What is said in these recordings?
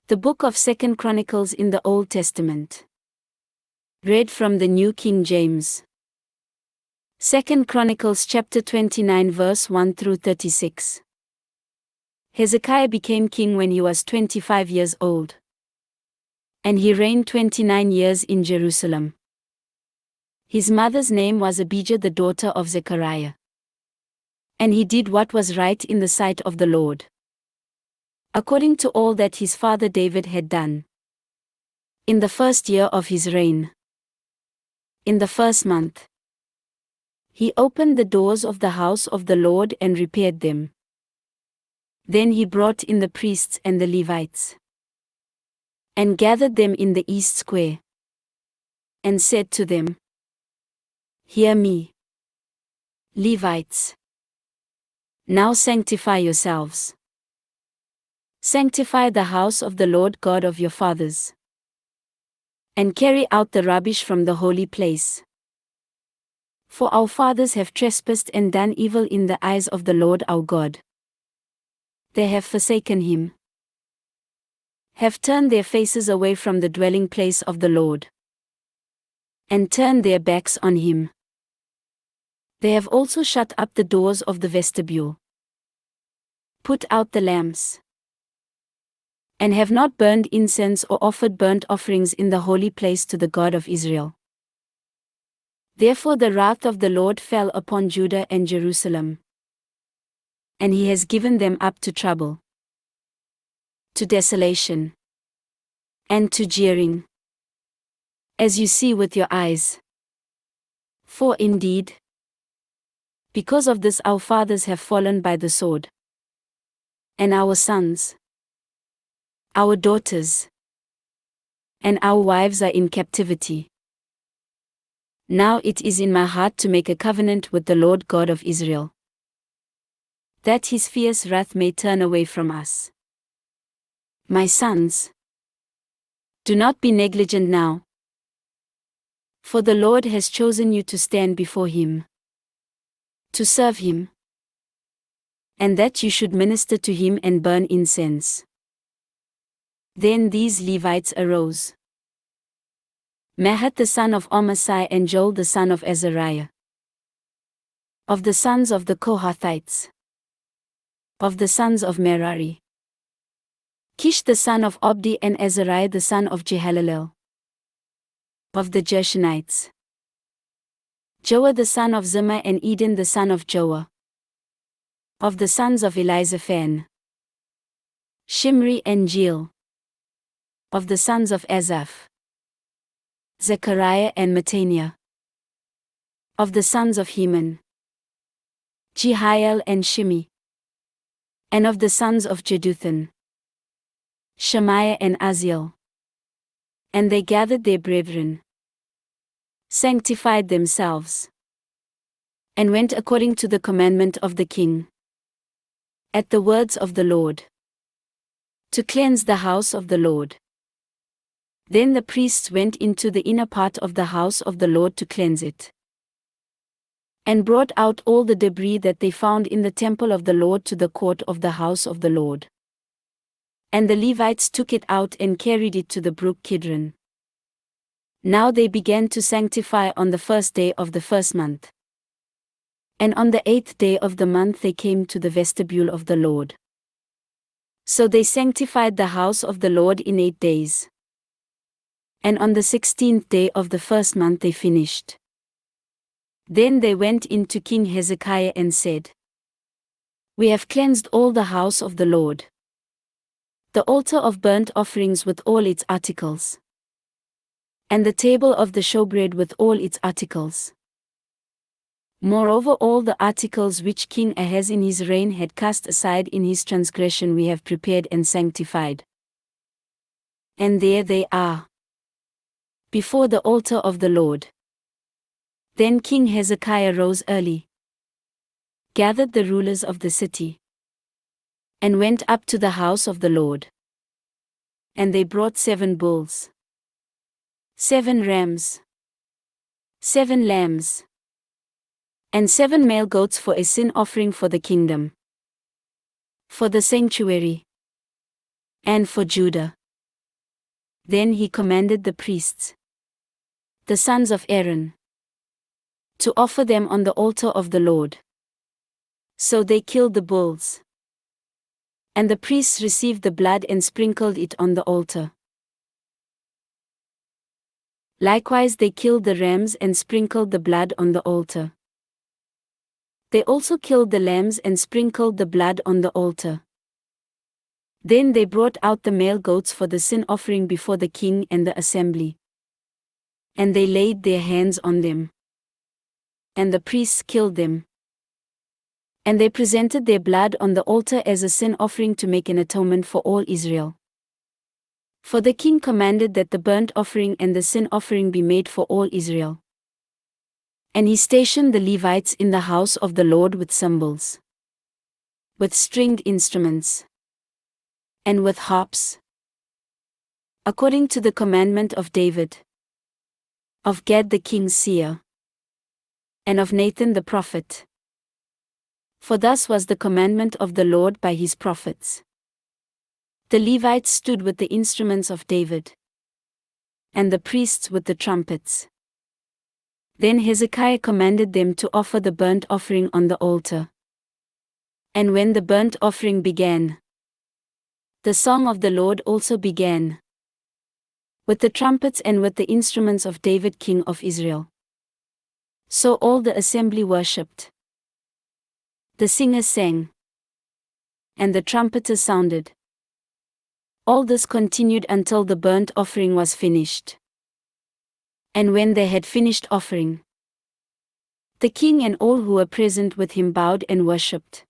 The book of 2 Chronicles in the Old Testament. Read from the New King James. 2 Chronicles chapter 29 verse 1 through 36. Hezekiah became king when he was 25 years old. And he reigned 29 years in Jerusalem. His mother's name was Abijah, the daughter of Zechariah. And he did what was right in the sight of the Lord, according to all that his father David had done. In the first year of his reign, in the first month, he opened the doors of the house of the Lord and repaired them. Then he brought in the priests and the Levites, and gathered them in the east square, and said to them, "Hear me, Levites. Now sanctify yourselves. Sanctify the house of the Lord God of your fathers, and carry out the rubbish from the holy place. For our fathers have trespassed and done evil in the eyes of the Lord our God. They have forsaken him, have turned their faces away from the dwelling place of the Lord, and turned their backs on him. They have also shut up the doors of the vestibule, put out the lamps, and have not burned incense or offered burnt offerings in the holy place to the God of Israel. Therefore the wrath of the Lord fell upon Judah and Jerusalem, and he has given them up to trouble, to desolation, and to jeering, as you see with your eyes. For indeed, because of this our fathers have fallen by the sword, and our sons, our daughters, and our wives are in captivity. Now it is in my heart to make a covenant with the Lord God of Israel, that his fierce wrath may turn away from us. My sons, do not be negligent now, for the Lord has chosen you to stand before him, to serve him, and that you should minister to him and burn incense." Then these Levites arose: Mahath the son of Amasai and Joel the son of Azariah. Of the sons of the Kohathites, of the sons of Merari, Kish the son of Abdi and Azariah the son of Jehalalel. Of the Gershonites, Joah the son of Zimmah and Eden the son of Joah. Of the sons of Elizaphan, Shimri and Jeiel. Of the sons of Asaph, Zechariah and Mattaniah. Of the sons of Heman, Jehiel and Shimi. And of the sons of Jeduthun, Shemaiah and Aziel. And they gathered their brethren, sanctified themselves, and went according to the commandment of the king, at the words of the Lord, to cleanse the house of the Lord. Then the priests went into the inner part of the house of the Lord to cleanse it, and brought out all the debris that they found in the temple of the Lord to the court of the house of the Lord. And the Levites took it out and carried it to the brook Kidron. Now they began to sanctify on the first day of the first month. And on the 8th day of the month they came to the vestibule of the Lord. So they sanctified the house of the Lord in 8 days. And on the 16th day of the first month they finished. Then they went in to King Hezekiah and said, "We have cleansed all the house of the Lord, the altar of burnt offerings with all its articles, and the table of the showbread with all its articles. Moreover, all the articles which King Ahaz in his reign had cast aside in his transgression we have prepared and sanctified. And there they are, before the altar of the Lord." Then King Hezekiah rose early, gathered the rulers of the city, and went up to the house of the Lord. And they brought 7 bulls, 7 rams, 7 lambs, and 7 male goats for a sin offering for the kingdom, for the sanctuary, and for Judah. Then he commanded the priests, the sons of Aaron, to offer them on the altar of the Lord. So they killed the bulls. And the priests received the blood and sprinkled it on the altar. Likewise they killed the rams and sprinkled the blood on the altar. They also killed the lambs and sprinkled the blood on the altar. Then they brought out the male goats for the sin offering before the king and the assembly. And they laid their hands on them. And the priests killed them. And they presented their blood on the altar as a sin offering to make an atonement for all Israel. For the king commanded that the burnt offering and the sin offering be made for all Israel. And he stationed the Levites in the house of the Lord with cymbals, with stringed instruments, and with harps, according to the commandment of David, of Gad the king's seer, and of Nathan the prophet. For thus was the commandment of the Lord by his prophets. The Levites stood with the instruments of David, and the priests with the trumpets. Then Hezekiah commanded them to offer the burnt offering on the altar. And when the burnt offering began, the song of the Lord also began, with the trumpets and with the instruments of David king of Israel. So all the assembly worshipped. The singers sang, and the trumpeters sounded. All this continued until the burnt offering was finished. And when they had finished offering, the king and all who were present with him bowed and worshipped.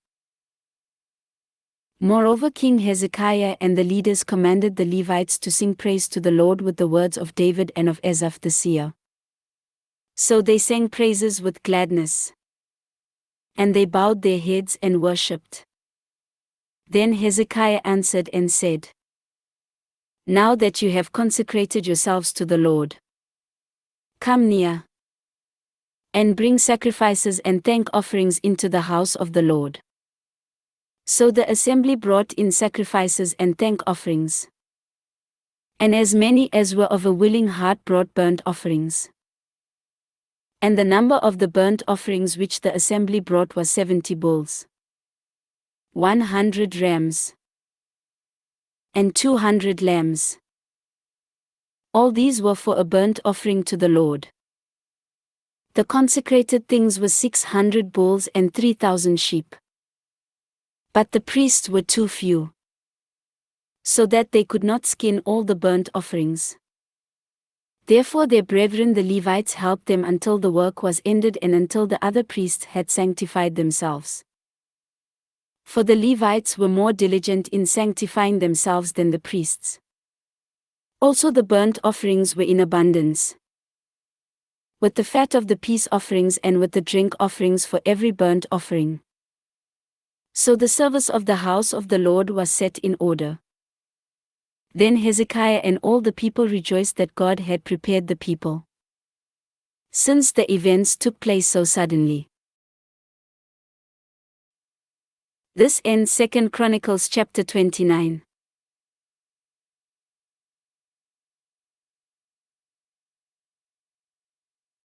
Moreover, King Hezekiah and the leaders commanded the Levites to sing praise to the Lord with the words of David and of Asaph the seer. So they sang praises with gladness. And they bowed their heads and worshipped. Then Hezekiah answered and said, Now that you have consecrated yourselves to the Lord, come near, and bring sacrifices and thank offerings into the house of the Lord. So the assembly brought in sacrifices and thank offerings. And as many as were of a willing heart brought burnt offerings. And the number of the burnt offerings which the assembly brought was 70 bulls, 100 rams, and 200 lambs. All these were for a burnt offering to the Lord. The consecrated things were 600 bulls and 3,000 sheep. But the priests were too few, so that they could not skin all the burnt offerings. Therefore their brethren the Levites helped them until the work was ended and until the other priests had sanctified themselves. For the Levites were more diligent in sanctifying themselves than the priests. Also the burnt offerings were in abundance, with the fat of the peace offerings and with the drink offerings for every burnt offering. So the service of the house of the Lord was set in order. Then Hezekiah and all the people rejoiced that God had prepared the people, since the events took place so suddenly. This ends 2 Chronicles chapter 29.